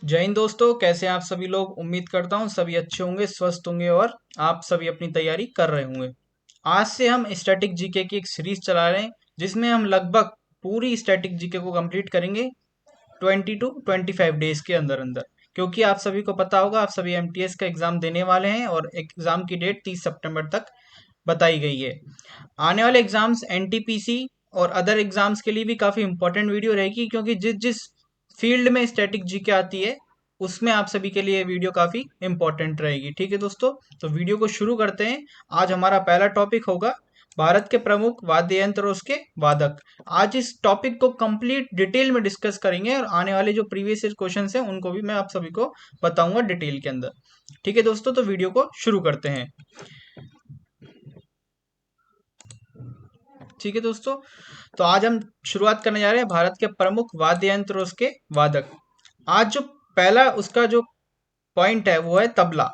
जय हिंद दोस्तों, कैसे हैं आप सभी लोग। उम्मीद करता हूँ सभी अच्छे होंगे, स्वस्थ होंगे और आप सभी अपनी तैयारी कर रहे होंगे। आज से हम स्टैटिक जीके की एक सीरीज चला रहे हैं जिसमें हम लगभग पूरी स्टैटिक जीके को कंप्लीट करेंगे 20 to 25 डेज के अंदर अंदर। क्योंकि आप सभी को पता होगा, आप सभी एमटीएस का एग्जाम देने वाले हैं और एग्जाम की डेट 30 सितंबर तक बताई गई है। आने वाले एग्जाम्स एनटीपीसी और अदर एग्जाम्स के लिए भी काफी इंपॉर्टेंट वीडियो रहेगी, क्योंकि जिस जिस फील्ड में स्टैटिक जीके आती है उसमें आप सभी के लिए वीडियो काफी इंपॉर्टेंट रहेगी। ठीक है दोस्तों, तो वीडियो को शुरू करते हैं। आज हमारा पहला टॉपिक होगा भारत के प्रमुख वाद्य यंत्र और उसके वादक। आज इस टॉपिक को कंप्लीट डिटेल में डिस्कस करेंगे और आने वाले जो प्रीवियस क्वेश्चन हैं उनको भी मैं आप सभी को बताऊंगा डिटेल के अंदर। ठीक है दोस्तों, तो वीडियो को शुरू करते हैं। ठीक है दोस्तों, तो आज हम शुरुआत करने जा रहे हैं भारत के प्रमुख वाद्य यंत्र और उसके वादक। आज जो पहला उसका जो पॉइंट है वो है तबला।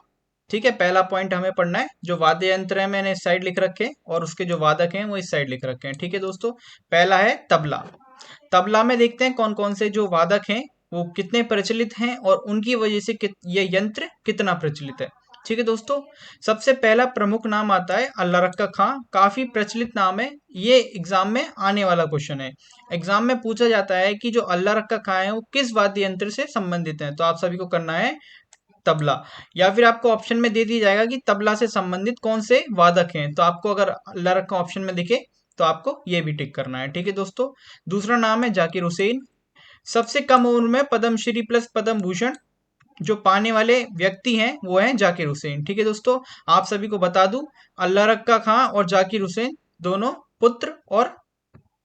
ठीक है, पहला पॉइंट हमें पढ़ना है। जो वाद्य यंत्र है मैंने इस साइड लिख रखे हैं और उसके जो वादक हैं वो इस साइड लिख रखे हैं। ठीक है दोस्तों, पहला है तबला। तबला में देखते हैं कौन कौन से जो वादक हैं वो कितने प्रचलित हैं और उनकी वजह से ये यंत्र कितना प्रचलित है। ठीक है दोस्तों, सबसे पहला प्रमुख नाम आता है अल्लाह रक्का खां। काफी प्रचलित नाम है, ये एग्जाम में आने वाला क्वेश्चन है। एग्जाम में पूछा जाता है कि जो अल्लाह रक्का खां है वो किस वाद्य यंत्र से संबंधित है, तो आप सभी को करना है तबला। या फिर आपको ऑप्शन में दे दिया जाएगा कि तबला से संबंधित कौन से वादक हैं, तो आपको अगर अल्लाह रक्का ऑप्शन में दिखे तो आपको ये भी टिक करना है। ठीक है दोस्तों, दूसरा नाम है जाकिर हुसैन। सबसे कम उम्र में पद्मश्री प्लस पद्म भूषण जो पाने वाले व्यक्ति हैं वो हैं जाकिर हुसैन। ठीक है दोस्तों, आप सभी को बता दूं, अल्लाह रक्का खां और जाकिर हुसैन दोनों पुत्र और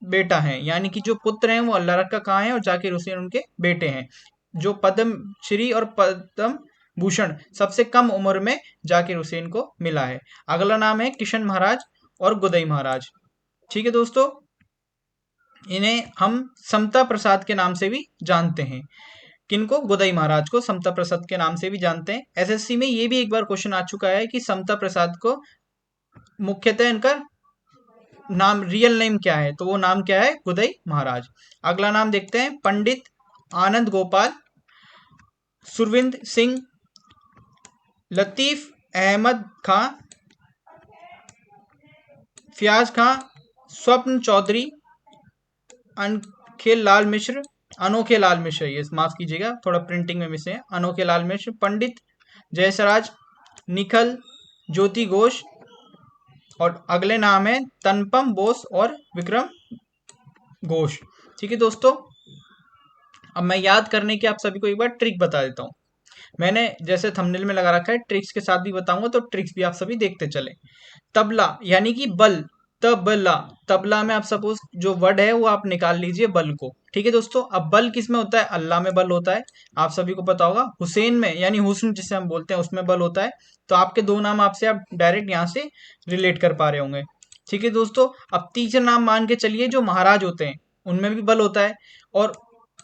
बेटा हैं। यानी कि जो पुत्र हैं वो अल्लाह रक्का खां हैं और जाकिर हुसैन उनके बेटे हैं। जो पद्म श्री और पद्म भूषण सबसे कम उम्र में जाकिर हुसैन को मिला है। अगला नाम है किशन महाराज और गुदई महाराज। ठीक है दोस्तों, इन्हें हम समता प्रसाद के नाम से भी जानते हैं। किनको? गुदई महाराज को समता प्रसाद के नाम से भी जानते हैं। एसएससी में ये भी एक बार क्वेश्चन आ चुका है कि समता प्रसाद को मुख्यतः इनका नाम, रियल नेम क्या है, तो वो नाम क्या है? गुदई महाराज। अगला नाम देखते हैं पंडित आनंद गोपाल, सुरविंद सिंह, लतीफ अहमद खां, फयाज खां, स्वप्न चौधरी, अनखे लाल मिश्र, अनोखे लाल मिश्र, ये माफ कीजिएगा थोड़ा प्रिंटिंग में मिस है, अनोखे लाल मिश्र, पंडित जयसराज, निखल ज्योति घोष, और अगले नाम है तनपम बोस और विक्रम घोष। ठीक है दोस्तों, अब मैं याद करने की आप सभी को एक बार ट्रिक बता देता हूँ। मैंने जैसे थंबनेल में लगा रखा है, ट्रिक्स के साथ भी बताऊंगा, तो ट्रिक्स भी आप सभी देखते चले। तबला यानी कि बल, तबला। तबला में आप सपोज जो वर्ड है वो आप निकाल लीजिए बल को। ठीक है दोस्तों, अब बल किस में होता है? अल्लाह में बल होता है, आप सभी को पता होगा। हुसैन में यानी हुस्न जिसे हम बोलते हैं उसमें बल होता है। तो आपके दो नाम आपसे आप डायरेक्ट यहाँ से रिलेट कर पा रहे होंगे। ठीक है दोस्तों, अब तीसरा नाम मान के चलिए जो महाराज होते हैं उनमें भी बल होता है, और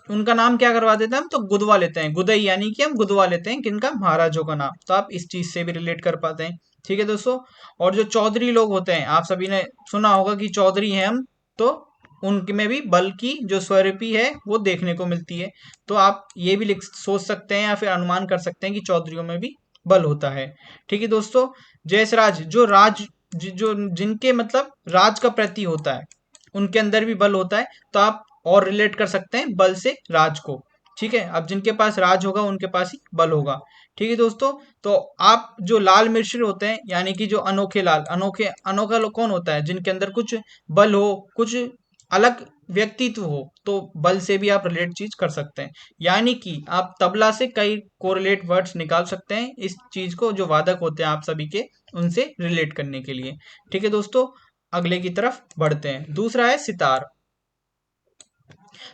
उनका नाम क्या करवा देते हैं हम? तो गुदवा लेते हैं। गुदई यानी कि हम गुदवा लेते हैं किनका? महाराजों का नाम। तो आप इस चीज से भी रिलेट कर पाते हैं। ठीक है दोस्तों, और जो चौधरी लोग होते हैं, आप सभी ने सुना होगा कि चौधरी हैं हम, तो उनके में भी बल की जो स्वरूपी है वो देखने को मिलती है। तो आप ये भी सोच सकते हैं या फिर अनुमान कर सकते हैं कि चौधरियों में भी बल होता है। ठीक है दोस्तों, जयसराज जो राज जो जिनके मतलब राज का प्रति होता है उनके अंदर भी बल होता है। तो आप और रिलेट कर सकते हैं बल से राज को। ठीक है, अब जिनके पास राज होगा उनके पास ही बल होगा। ठीक है दोस्तों, तो आप जो लाल मिश्र होते हैं यानी कि जो अनोखे लाल, अनोखा लोग कौन होता है? जिनके अंदर कुछ बल हो, कुछ अलग व्यक्तित्व हो, तो बल से भी आप रिलेट चीज कर सकते हैं। यानी कि आप तबला से कई कोरिलेट वर्ड्स निकाल सकते हैं इस चीज को, जो वादक होते हैं आप सभी के, उनसे रिलेट करने के लिए। ठीक है दोस्तों, अगले की तरफ बढ़ते हैं। दूसरा है सितार।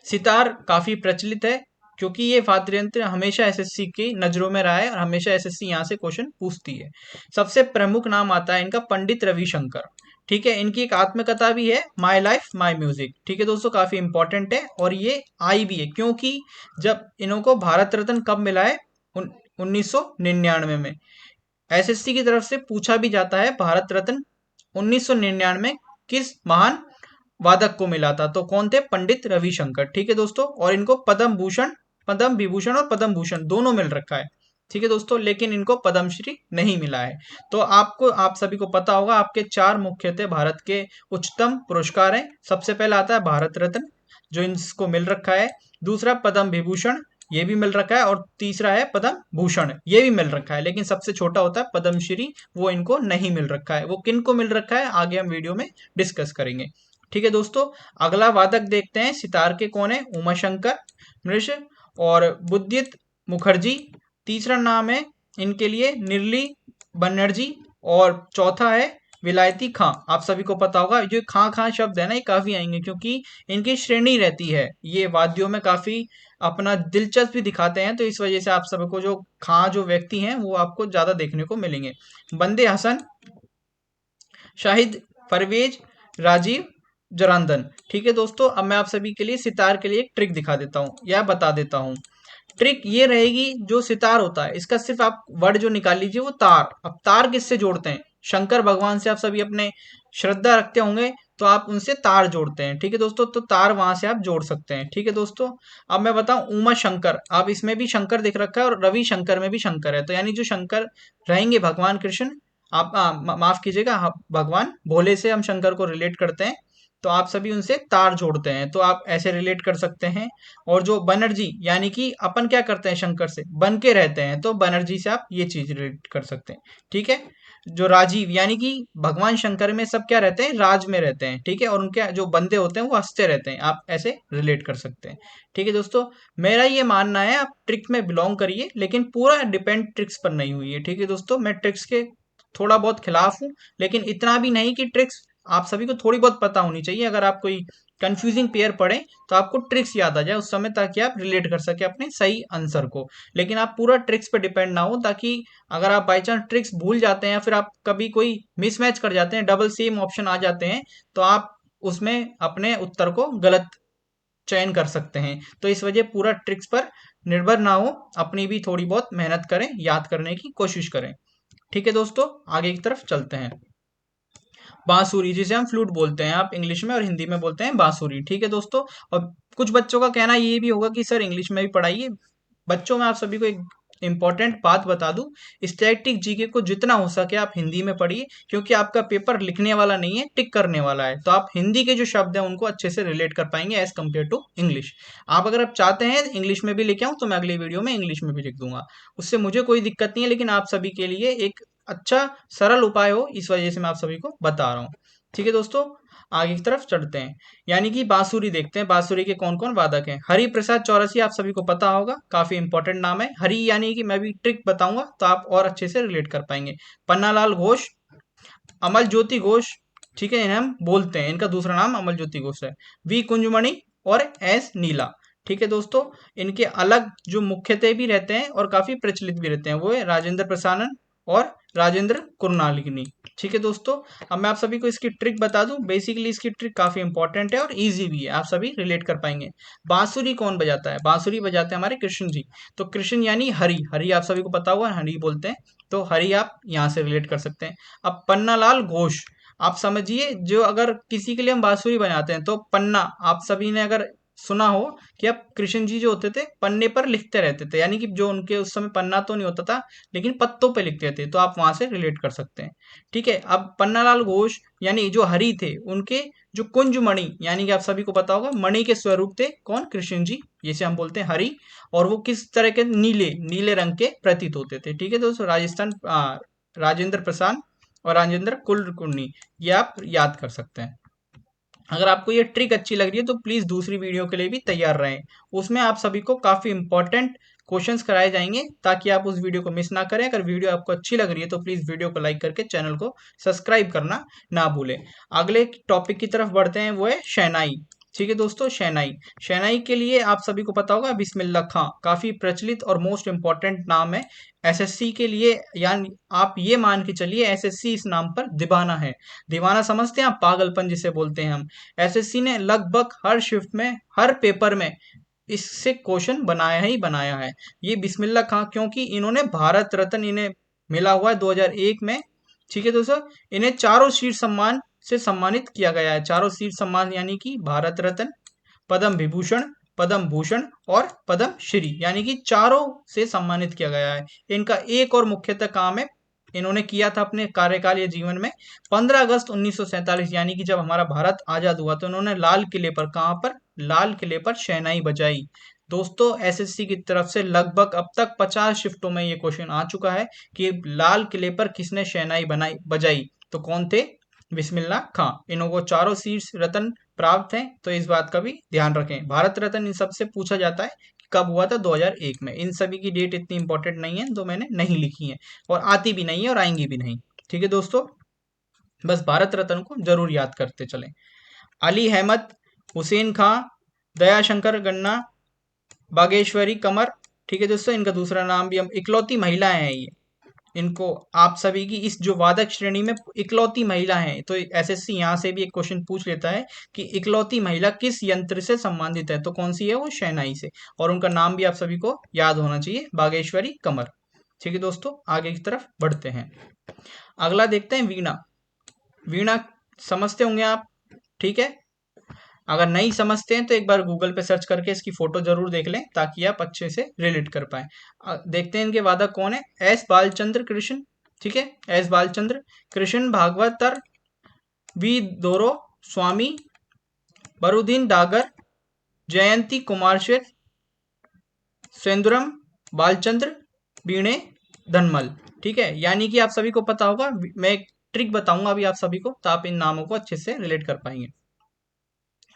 सितार काफी प्रचलित है क्योंकि ये वाद्य यंत्र हमेशा एसएससी की नजरों में रहा है और हमेशा एसएससी यहाँ से क्वेश्चन पूछती है। सबसे प्रमुख नाम आता है इनका पंडित रविशंकर। ठीक है, इनकी एक आत्मकथा भी है, माई लाइफ माई म्यूजिक। ठीक है दोस्तों, काफी इंपॉर्टेंट है और ये आई भी है क्योंकि जब इनको भारत रत्न कब मिला है? 1999 में। एसएससी की तरफ से पूछा भी जाता है भारत रत्न 1999 किस महान वादक को मिला था, तो कौन थे? पंडित रविशंकर। ठीक है दोस्तों, और इनको पद्म भूषण पद्म विभूषण और पद्म भूषण दोनों मिल रखा है, ठीक है दोस्तों, लेकिन इनको पद्मश्री नहीं मिला है। तो आप सभी को पता होगा, आपके 4 मुख्यतः भारत के उच्चतम पुरस्कार हैं। सबसे पहला आता है भारत रत्न, जो इनको मिल रखा है। दूसरा पद्म विभूषण, ये भी मिल रखा है। और तीसरा है पद्म भूषण, ये भी मिल रखा है। लेकिन सबसे छोटा होता है पद्मश्री, वो इनको नहीं मिल रखा है। वो किन को मिल रखा है आगे हम वीडियो में डिस्कस करेंगे, ठीक है दोस्तों। अगला वादक देखते हैं, सितार के कौन है? उमाशंकर मिश्र और बुद्धित मुखर्जी। तीसरा नाम है इनके लिए निर्ली बनर्जी। और चौथा है विलायती खां। आप सभी को पता होगा, जो खां खां शब्द है ना, ये काफी आएंगे क्योंकि इनकी श्रेणी रहती है, ये वाद्यों में काफी अपना दिलचस्पी दिखाते हैं। तो इस वजह से आप सबको जो खां जो व्यक्ति हैं वो आपको ज्यादा देखने को मिलेंगे। बंदे हसन, शाहिद परवेज, राजीव जरांदन। ठीक है दोस्तों, अब मैं आप सभी के लिए सितार के लिए एक ट्रिक दिखा देता हूँ या बता देता हूँ। ट्रिक ये रहेगी, जो सितार होता है इसका सिर्फ आप वर्ड जो निकाल लीजिए वो तार। अब तार किससे जोड़ते हैं? शंकर भगवान से आप सभी अपने श्रद्धा रखते होंगे, तो आप उनसे तार जोड़ते हैं, ठीक है दोस्तों। तो तार वहां से आप जोड़ सकते हैं, ठीक है दोस्तों। अब मैं बताऊं, उमा शंकर, आप इसमें भी शंकर दिख रखा है और रवि शंकर में भी शंकर है, तो यानी जो शंकर रहेंगे भगवान कृष्ण, आप माफ कीजिएगा, भगवान भोले से हम शंकर को रिलेट करते हैं, तो आप सभी उनसे तार जोड़ते हैं, तो आप ऐसे रिलेट कर सकते हैं। और जो बनर्जी, यानी कि अपन क्या करते हैं शंकर से बन के रहते हैं, तो बनर्जी से आप ये चीज रिलेट कर सकते हैं, ठीक है। जो राजीव, यानी कि भगवान शंकर में सब क्या रहते हैं? राज में रहते हैं, ठीक है। और उनके जो बंदे होते हैं वो हंसते रहते हैं, आप ऐसे रिलेट कर सकते हैं, ठीक है दोस्तों। मेरा ये मानना है, आप ट्रिक्स में बिलोंग करिए, लेकिन पूरा डिपेंड ट्रिक्स पर नहीं हुई है, ठीक है दोस्तों। मैं ट्रिक्स के थोड़ा बहुत खिलाफ हूँ, लेकिन इतना भी नहीं कि ट्रिक्स आप सभी को थोड़ी बहुत पता होनी चाहिए। अगर आप कोई कंफ्यूजिंग पेयर पढ़े तो आपको ट्रिक्स याद आ जाए उस समय, ताकि आप रिलेट कर सके अपने सही आंसर को। लेकिन आप पूरा ट्रिक्स पे डिपेंड ना हो, ताकि अगर आप बाई चांस ट्रिक्स भूल जाते हैं या फिर आप कभी कोई मिसमैच कर जाते हैं, डबल सेम ऑप्शन आ जाते हैं, तो आप उसमें अपने उत्तर को गलत चयन कर सकते हैं। तो इस वजह पूरा ट्रिक्स पर निर्भर ना हो, अपनी भी थोड़ी बहुत मेहनत करें, याद करने की कोशिश करें, ठीक है दोस्तों। आगे की तरफ चलते हैं। बांसुरी, जिसे हम फ्लूट बोलते हैं, आप इंग्लिश में और हिंदी में बोलते हैं बांसुरी, ठीक है दोस्तों। और कुछ बच्चों का कहना ये भी होगा कि सर इंग्लिश में भी पढ़ाइए। बच्चों, मैं आप सभी को एक इंपॉर्टेंट बात बता दूं, स्टैटिक जीके को जितना हो सके आप हिंदी में पढ़िए, क्योंकि आपका पेपर लिखने वाला नहीं है, टिक करने वाला है। तो आप हिंदी के जो शब्द हैं उनको अच्छे से रिलेट कर पाएंगे एज कम्पेयर टू इंग्लिश। आप अगर आप चाहते हैं इंग्लिश में भी लेके आऊं, तो मैं अगली वीडियो में इंग्लिश में भी लिख दूंगा, उससे मुझे कोई दिक्कत नहीं है। लेकिन आप सभी के लिए एक अच्छा सरल उपाय हो, इस वजह से मैं आप सभी को बता रहा हूँ, ठीक है दोस्तों। आगे की तरफ चढ़ते हैं, यानी कि बांसुरी देखते हैं। बांसुरी के कौन कौन वादक हैं? हरि प्रसाद चौरसी, आप सभी को पता होगा, काफी इंपॉर्टेंट नाम है। हरि यानी कि मैं भी ट्रिक बताऊंगा तो आप और अच्छे से रिलेट कर पाएंगे। पन्नालाल घोष, अमल ज्योति घोष, ठीक है, इन्हें हम बोलते हैं, इनका दूसरा नाम अमल ज्योति घोष है। वी कुंजमणि और एस नीला, ठीक है दोस्तों। इनके अलग जो मुख्यतः भी रहते हैं और काफी प्रचलित भी रहते हैं, वो है राजेंद्र प्रसानन और राजेंद्र कुरनालिनी, ठीक है दोस्तों। अब मैं आप सभी को इसकी ट्रिक बता दूं। बेसिकली इसकी ट्रिक काफी इंपॉर्टेंट है और इजी भी है, आप सभी रिलेट कर पाएंगे। बांसुरी कौन बजाता है? बांसुरी बजाते हैं हमारे कृष्ण जी। तो कृष्ण यानी हरि, हरि आप सभी को पता होगा, हरि बोलते हैं, तो हरि आप यहाँ से रिलेट कर सकते हैं। अब पन्नालाल घोष, आप समझिए, जो अगर किसी के लिए हम बांसुरी बजाते हैं, तो पन्ना, आप सभी ने अगर सुना हो कि अब कृष्ण जी जो होते थे पन्ने पर लिखते रहते थे, यानी कि जो उनके उस समय पन्ना तो नहीं होता था, लेकिन पत्तों पे लिखते थे, तो आप वहां से रिलेट कर सकते हैं, ठीक है। अब पन्नालाल घोष यानी जो हरि थे, उनके जो कुंज मणि, यानी कि आप सभी को पता होगा मणि के स्वरूप थे, कौन? कृष्ण जी, जिसे हम बोलते हैं हरि। और वो किस तरह के? नीले नीले रंग के प्रतीत होते थे, ठीक है दोस्तों। राजेंद्र प्रसाद और राजेंद्र कुलकर्णी, ये आप याद कर सकते हैं। अगर आपको ये ट्रिक अच्छी लग रही है तो प्लीज दूसरी वीडियो के लिए भी तैयार रहें, उसमें आप सभी को काफी इंपॉर्टेंट क्वेश्चंस कराए जाएंगे, ताकि आप उस वीडियो को मिस ना करें। अगर वीडियो आपको अच्छी लग रही है तो प्लीज वीडियो को लाइक करके चैनल को सब्सक्राइब करना ना भूलें। अगले टॉपिक की तरफ बढ़ते हैं, वो है शहनाई, ठीक है दोस्तों। शहनाई, शहनाई के लिए आप सभी को पता होगा बिस्मिल्लाह खां, काफी प्रचलित और मोस्ट इंपॉर्टेंट नाम है एसएससी के लिए। यानी आप ये मान के चलिए, एसएससी इस नाम पर दीवाना है। दीवाना समझते हैं आप? पागलपन जिसे बोलते हैं हम। एसएससी ने लगभग हर शिफ्ट में, हर पेपर में इससे क्वेश्चन बनाया ही बनाया है। ये बिस्मिल्लाह खां, क्योंकि इन्होंने भारत रत्न इन्हें मिला हुआ है 2001 में, ठीक है दोस्तों। इन्हें चारों शीर्ष सम्मान से सम्मानित किया गया है। चारों शीर्ष सम्मान यानी कि भारत रत्न, पद्म विभूषण, पद्म भूषण और पद्म श्री, यानी कि चारों से सम्मानित किया गया है। इनका एक और मुख्यतः काम है, इन्होंने किया था अपने कार्यकालीन जीवन में 15 अगस्त 1947, यानी कि जब हमारा भारत आजाद हुआ तो इन्होंने लाल किले पर, कहां पर, लाल किले पर शहनाई बजाई। दोस्तों एसएससी की तरफ से लगभग अब तक 50 शिफ्टों में ये क्वेश्चन आ चुका है कि लाल किले पर किसने शहनाई बनाई बजाई, तो कौन थे, बिस्मिल्लाह खां। इनको चारों शीर्ष रत्न प्राप्त हैं, तो इस बात का भी ध्यान रखें। भारत रत्न इन सबसे पूछा जाता है कि कब हुआ था, 2001 में। इन सभी की डेट इतनी इंपॉर्टेंट नहीं है तो मैंने नहीं लिखी है, और आती भी नहीं है और आएंगी भी नहीं। ठीक है दोस्तों, बस भारत रत्न को जरूर याद करते चलें। अली अहमद, हुसैन खां, दयाशंकर गन्ना, बागेश्वरी कमर। ठीक है दोस्तों, इनका दूसरा नाम भी, हम इकलौती महिलाएं हैं ये, इनको आप सभी की इस जो वादक श्रेणी में इकलौती महिला है, तो एसएससी यहाँ से भी एक क्वेश्चन पूछ लेता है कि इकलौती महिला किस यंत्र से संबंधित है, तो कौन सी है वो, शहनाई से, और उनका नाम भी आप सभी को याद होना चाहिए, बागेश्वरी कमर। ठीक है दोस्तों, आगे की तरफ बढ़ते हैं। अगला देखते हैं वीणा। वीणा समझते होंगे आप, ठीक है। अगर नहीं समझते हैं तो एक बार गूगल पे सर्च करके इसकी फोटो जरूर देख लें ताकि आप अच्छे से रिलेट कर पाए। देखते हैं इनके वादक कौन है। एस बालचंद्र कृष्ण, ठीक है, एस बालचंद्र कृष्ण भागवतर, वी दोरो स्वामी, बरुदीन डागर, जयंती कुमार शेठ, सुरेंद्रम बालचंद्र, वीणे धनमल। ठीक है, यानी कि आप सभी को पता होगा, मैं एक ट्रिक बताऊंगा अभी आप सभी को, तो आप इन नामों को अच्छे से रिलेट कर पाएंगे।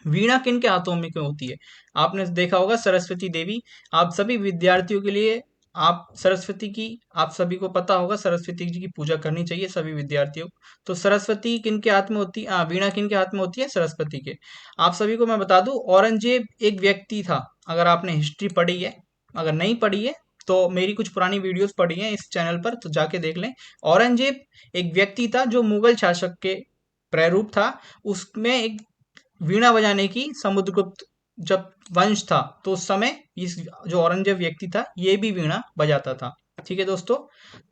वीणा किन के हाथों में क्यों होती है, आपने देखा होगा सरस्वती देवी। आप सभी विद्यार्थियों के लिए, आप सरस्वती की, आप सभी को पता होगा सरस्वती जी की पूजा करनी चाहिए सभी विद्यार्थियों को। तो सरस्वती किन के हाथ में होती है, वीणा किन के हाथ में होती है, सरस्वती के। आप सभी को मैं बता दूं, औरंगजेब एक व्यक्ति था, अगर आपने हिस्ट्री पढ़ी है, अगर नहीं पढ़ी है तो मेरी कुछ पुरानी वीडियोस पढ़ी हैं इस चैनल पर, तो जाके देख लें। औरंगजेब एक व्यक्ति था जो मुगल शासक के प्रारूप था, उसमें एक वीणा बजाने की समुद्रगुप्त जब वंश था, तो उस समय इस जो औरंगजेब व्यक्ति था ये भी वीणा बजाता था। ठीक है दोस्तों,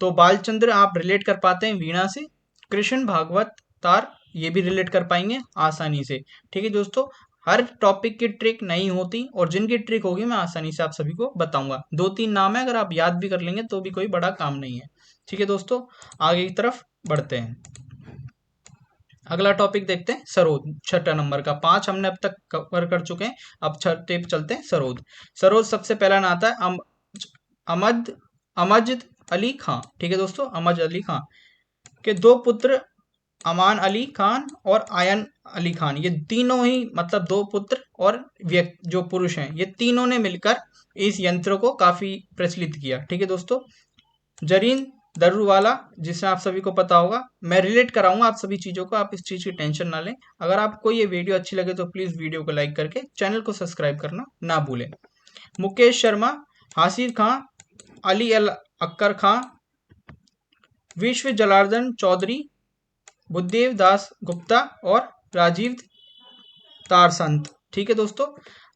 तो बालचंद्र आप रिलेट कर पाते हैं वीणा से, कृष्ण भागवत तार ये भी रिलेट कर पाएंगे आसानी से। ठीक है दोस्तों, हर टॉपिक की ट्रिक नहीं होती, और जिनकी ट्रिक होगी मैं आसानी से आप सभी को बताऊंगा। 2-3 नाम है, अगर आप याद भी कर लेंगे तो भी कोई बड़ा काम नहीं है। ठीक है दोस्तों, आगे की तरफ बढ़ते हैं। अगला टॉपिक देखते हैं सरोद, छठा नंबर का। 5 हमने अब तक कवर कर चुके हैं, अब छठे पे चलते हैं सरोद। सरोद सबसे पहला ना आता है अमद अमजद अली खां। ठीक है दोस्तों, अमजद अली खां के 2 पुत्र अमान अली खान और आयन अली खान, ये तीनों ही मतलब 2 पुत्र और व्यक्ति जो पुरुष हैं, ये तीनों ने मिलकर इस यंत्र को काफी प्रचलित किया। ठीक है दोस्तों, जरीन दर्रूवाला, जिसे आप सभी को पता होगा, मैं रिलेट कराऊंगा आप सभी चीजों को, आप इस चीज की टेंशन ना लें। अगर आपको ये वीडियो अच्छी लगे तो प्लीज वीडियो को लाइक करके चैनल को सब्सक्राइब करना ना भूलें। मुकेश शर्मा, हासिर खां, अली अल अक्कर खां, विश्व जलार्दन चौधरी, बुद्धदेव दास गुप्ता और राजीव तारसंत। ठीक है दोस्तों,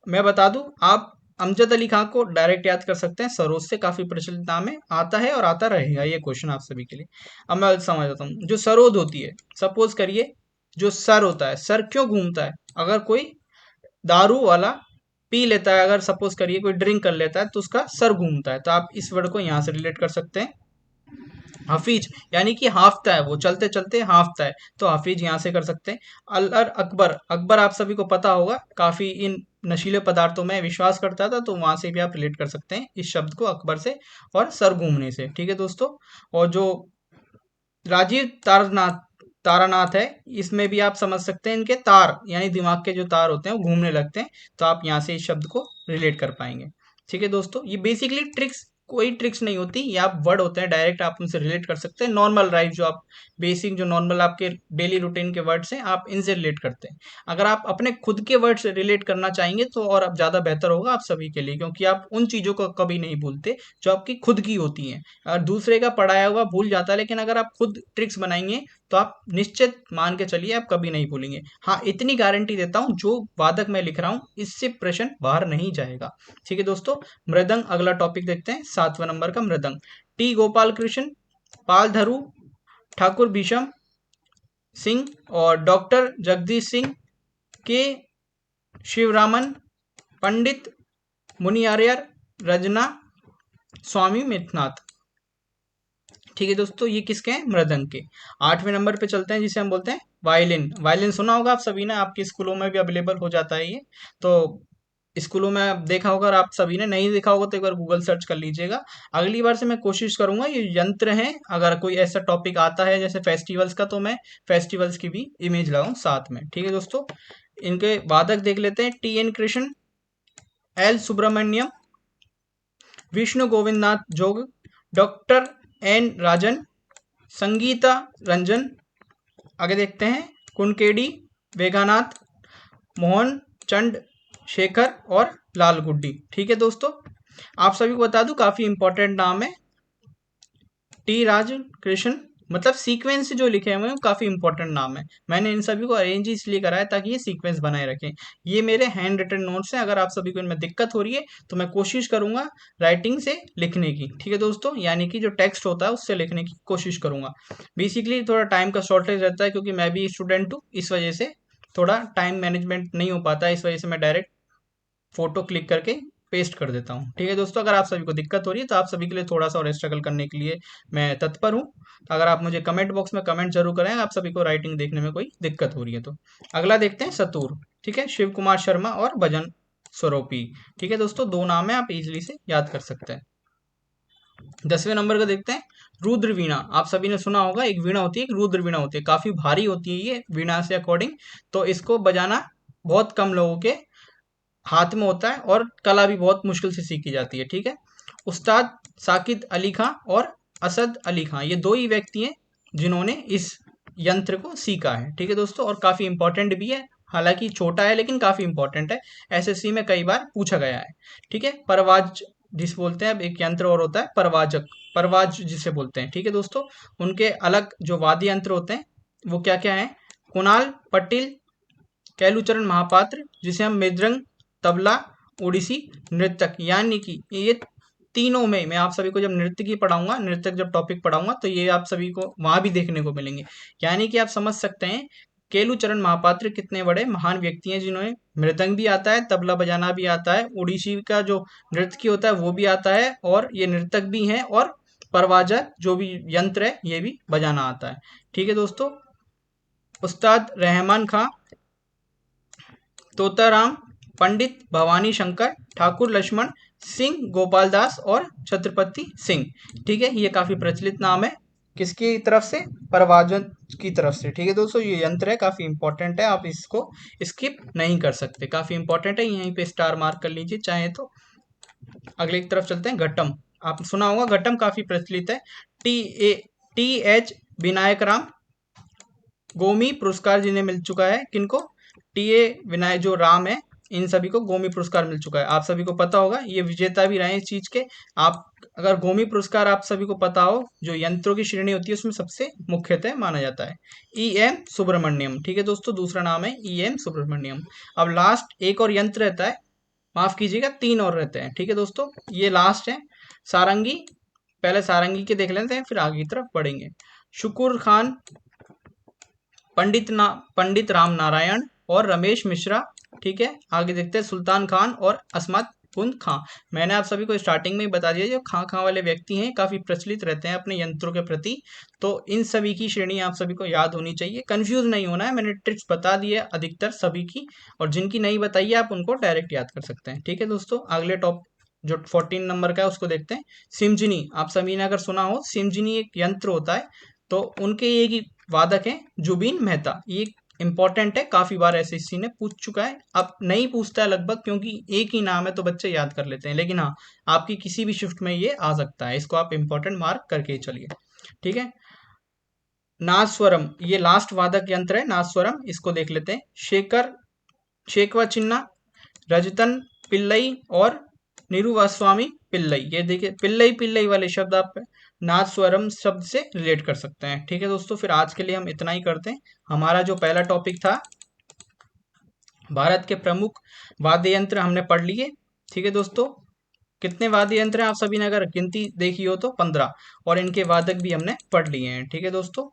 मैं बता दूं, आप अमजद अली खां को डायरेक्ट याद कर सकते हैं, सरोज से काफी प्रचलित नाम है, आता है और आता रहेगा ये क्वेश्चन आप सभी के लिए। अब मैं समझाता हूँ, जो सरोद होती है, सपोज करिए जो सर होता है, सर क्यों घूमता है, अगर कोई दारू वाला पी लेता है, अगर सपोज करिए कोई ड्रिंक कर लेता है तो उसका सर घूमता है, तो आप इस वर्ड को यहाँ से रिलेट कर सकते हैं। हफीज यानी कि हाफता है, वो चलते चलते हाफता है, तो हफीज यहाँ से कर सकते हैं। अल अकबर, अकबर आप सभी को पता होगा काफी इन नशीले पदार्थों में विश्वास करता था, तो वहां से भी आप रिलेट कर सकते हैं इस शब्द को अकबर से और सर घूमने से। ठीक है दोस्तों, और जो राजीव तारनाथ तारानाथ है, इसमें भी आप समझ सकते हैं, इनके तार यानी दिमाग के जो तार होते हैं वो घूमने लगते हैं, तो आप यहाँ से इस शब्द को रिलेट कर पाएंगे। ठीक है दोस्तों, ये बेसिकली ट्रिक्स, कोई ट्रिक्स नहीं होती, ये आप वर्ड होते हैं डायरेक्ट आप उनसे रिलेट कर सकते हैं। नॉर्मल राइट जो आप बेसिक जो नॉर्मल आपके डेली रूटीन के वर्ड्स हैं आप इनसे रिलेट करते हैं। अगर आप अपने खुद के वर्ड से रिलेट करना चाहेंगे तो और अब ज़्यादा बेहतर होगा आप सभी के लिए, क्योंकि आप उन चीज़ों को कभी नहीं भूलते जो आपकी खुद की होती हैं। और दूसरे का पढ़ाया हुआ भूल जाता है, लेकिन अगर आप खुद ट्रिक्स बनाएंगे तो आप निश्चित मान के चलिए आप कभी नहीं भूलेंगे। हाँ, इतनी गारंटी देता हूँ, जो वादक मैं लिख रहा हूँ इससे प्रश्न बाहर नहीं जाएगा। ठीक है दोस्तों, मृदंग अगला टॉपिक देखते हैं, 7वां नंबर का मृदंग। टी गोपाल कृष्ण, पाल धरू, ठाकुर भीषम सिंह और डॉक्टर जगदीश सिंह, के शिवरामन, पंडित मुनियार्यर, रजना, स्वामी मिथनाथ। ठीक है दोस्तों, ये किसके हैं? मृदंग के। 8वें नंबर पे चलते हैं जिसे हम बोलते हैं वायलिन। वायलिन सुना होगा आप सभी ने, आपके स्कूलों में भी अवेलेबल हो जाता है ये। तो स्कूलों में आप देखा होगा, और आप सभी ने नहीं देखा होगा तो एक बार गूगल सर्च कर लीजिएगा। अगली बार से मैं कोशिश करूंगा ये यंत्र है, अगर कोई ऐसा टॉपिक आता है जैसे फेस्टिवल्स का, तो मैं फेस्टिवल्स की भी इमेज लगाऊं साथ में। ठीक है दोस्तों, इनके वादक देख लेते हैं। T N Krishna, L Subramaniam, Vishnu Govindnath Jog, doctor N Rajan, Sangeeta Ranjan. आगे देखते हैं कुनकेडी वेगानाथ, मोहन चंद शेखर और लाल गुड्डी। ठीक है दोस्तों, आप सभी को बता दूं काफी इंपॉर्टेंट नाम है। टी राज कृष्ण, मतलब सीक्वेंस जो लिखे हुए हैं काफी इंपॉर्टेंट नाम है। मैंने इन सभी को अरेंज इसलिए करा है ताकि ये सीक्वेंस बनाए रखें। ये मेरे हैंड रिटन नोट्स हैं, अगर आप सभी को इनमें दिक्कत हो रही है तो मैं कोशिश करूंगा राइटिंग से लिखने की। ठीक है दोस्तों, यानी कि जो टेक्स्ट होता है उससे लिखने की कोशिश करूंगा। बेसिकली थोड़ा टाइम का शॉर्टेज रहता है क्योंकि मैं भी स्टूडेंट हूँ, इस वजह से थोड़ा टाइम मैनेजमेंट नहीं हो पाता है, इस वजह से मैं डायरेक्ट फोटो क्लिक करके पेस्ट कर देता हूँ। ठीक है दोस्तों, अगर आप सभी को दिक्कत हो रही है तो आप सभी के लिए थोड़ा सा और स्ट्रगल करने के लिए मैं तत्पर हूँ। अगर आप मुझे कमेंट बॉक्स में कमेंट जरूर करें आप सभी को राइटिंग देखने में कोई दिक्कत हो रही है तो। अगला देखते हैं सतूर। ठीक है, शिव कुमार शर्मा और भजन स्वरूपी। ठीक है दोस्तों, दो नाम है, आप इजिली से याद कर सकते हैं। 10वें नंबर का देखते हैं रुद्र वीणा। आप सभी ने सुना होगा, एक वीणा होती है, एक रुद्र वीणा होती है, काफी भारी होती है ये वीणा से अकॉर्डिंग। तो इसको बजाना बहुत कम लोगों के हाथ में होता है और कला भी बहुत मुश्किल से सीखी जाती है। ठीक है, उस्ताद साकिब अली खां और असद अली खां, ये दो ही व्यक्ति हैं जिन्होंने इस यंत्र को सीखा है। ठीक है दोस्तों, और काफी इंपॉर्टेंट भी है, हालांकि छोटा है लेकिन काफी इंपॉर्टेंट है, एसएससी में कई बार पूछा गया है। ठीक है, परवाज जिस बोलते हैं, अब एक यंत्र और होता है परवाजक, परवाज जिसे बोलते हैं। ठीक है दोस्तों, उनके अलग जो वाद्य यंत्र होते हैं वो क्या क्या है? कुणाल पटेल, कैलूचरण महापात्र जिसे हम मृदंग, तबला, ओडिसी, नृत्यक, यानी कि ये तीनों में मैं आप सभी को जब नृत्य की पढ़ाऊंगा, नृत्यक जब टॉपिक पढ़ाऊंगा तो ये आप सभी को वहां भी देखने को मिलेंगे। यानी कि आप समझ सकते हैं केलुचरण महापात्र कितने बड़े महान व्यक्ति हैं जिन्होंने मृदंग भी आता है, तबला बजाना भी आता है, ओडिसी का जो नृत्य होता है वो भी आता है, और ये नृतक भी हैं, और परवाजक जो भी यंत्र है ये भी बजाना आता है। ठीक है दोस्तों, उस्ताद रहमान खां, तोताराम, पंडित भवानी शंकर, ठाकुर लक्ष्मण सिंह, गोपाल दास और छत्रपति सिंह। ठीक है, ये काफी प्रचलित नाम है, किसकी तरफ से? परवाजन की तरफ से। ठीक है दोस्तों, ये यंत्र है, काफी इंपॉर्टेंट है, आप इसको स्किप नहीं कर सकते, काफी इंपॉर्टेंट है, यहीं पे स्टार मार्क कर लीजिए चाहे तो। अगले की तरफ चलते हैं, घटम। आप सुना होगा, घटम काफी प्रचलित है। टी एच विनायक राम, गोमी पुरस्कार जिन्हें मिल चुका है, किनको? टीए विनायक जो राम है, इन सभी को गोमी पुरस्कार मिल चुका है, आप सभी को पता होगा, ये विजेता भी रहे इस चीज के। आप अगर गोमी पुरस्कार आप सभी को पता हो, जो यंत्रों की श्रेणी होती है उसमें सबसे मुख्यतः माना जाता है। E M Subramaniam. ठीक है दोस्तों, दूसरा नाम है ई एम सुब्रमण्यम। अब लास्ट एक और यंत्र रहता है, माफ कीजिएगा 3 और रहते हैं। ठीक है दोस्तों, ये लास्ट है सारंगी। पहले सारंगी के देख लेते हैं फिर आगे की तरफ बढ़ेंगे। शुकुर खान, पंडित राम नारायण और रमेश मिश्रा। ठीक है, आगे देखते हैं सुल्तान खान और अस्मत कुंद खां। मैंने आप सभी को स्टार्टिंग में ही बता दिया, जो खां खां वाले व्यक्ति हैं काफी प्रचलित रहते हैं अपने यंत्रों के प्रति, तो इन सभी की श्रेणी आप सभी को याद होनी चाहिए, कंफ्यूज नहीं होना है, मैंने ट्रिक्स बता दी है अधिकतर सभी की, और जिनकी नहीं बताई है आप उनको डायरेक्ट याद कर सकते हैं। ठीक है दोस्तों, अगले टॉप जो 14 नंबर का है उसको देखते हैं, सिमजनी। आप सभी ने अगर सुना हो, सिमजनी एक यंत्र होता है, तो उनके एक ही वादक हैं जुबीन मेहता। ये इंपॉर्टेंट है, काफी बार एसएससी ने पूछ चुका है, अब नहीं पूछता है लगभग, क्योंकि एक ही नाम है तो बच्चे याद कर लेते हैं, लेकिन हाँ आपकी किसी भी शिफ्ट में ये आ सकता है, इसको आप इंपॉर्टेंट मार्क करके ही चलिए। ठीक है, नादस्वरम, ये लास्ट वादक यंत्र है नादस्वरम, इसको देख लेते हैं। शेखवा चिन्ना, रजतन पिल्लई और निरुवास्वामी पिल्लई। ये देखिए पिल्लई पिल्लई वाले शब्द आप नादस्वरम शब्द से रिलेट कर सकते हैं। ठीक है दोस्तों, फिर आज के लिए हम इतना ही करते हैं। हमारा जो पहला टॉपिक था, भारत के प्रमुख वाद्य यंत्र, हमने पढ़ लिए। ठीक है दोस्तों, कितने वाद्य यंत्र हैं आप सभी ने अगर गिनती देखी हो तो 15, और इनके वादक भी हमने पढ़ लिए हैं। ठीक है दोस्तों,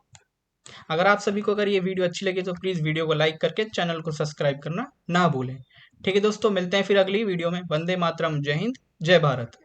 अगर आप सभी को अगर ये वीडियो अच्छी लगी तो प्लीज वीडियो को लाइक करके चैनल को सब्सक्राइब करना ना भूलें। ठीक है दोस्तों, मिलते हैं फिर अगली वीडियो में। वंदे मातरम, जय हिंद, जय भारत।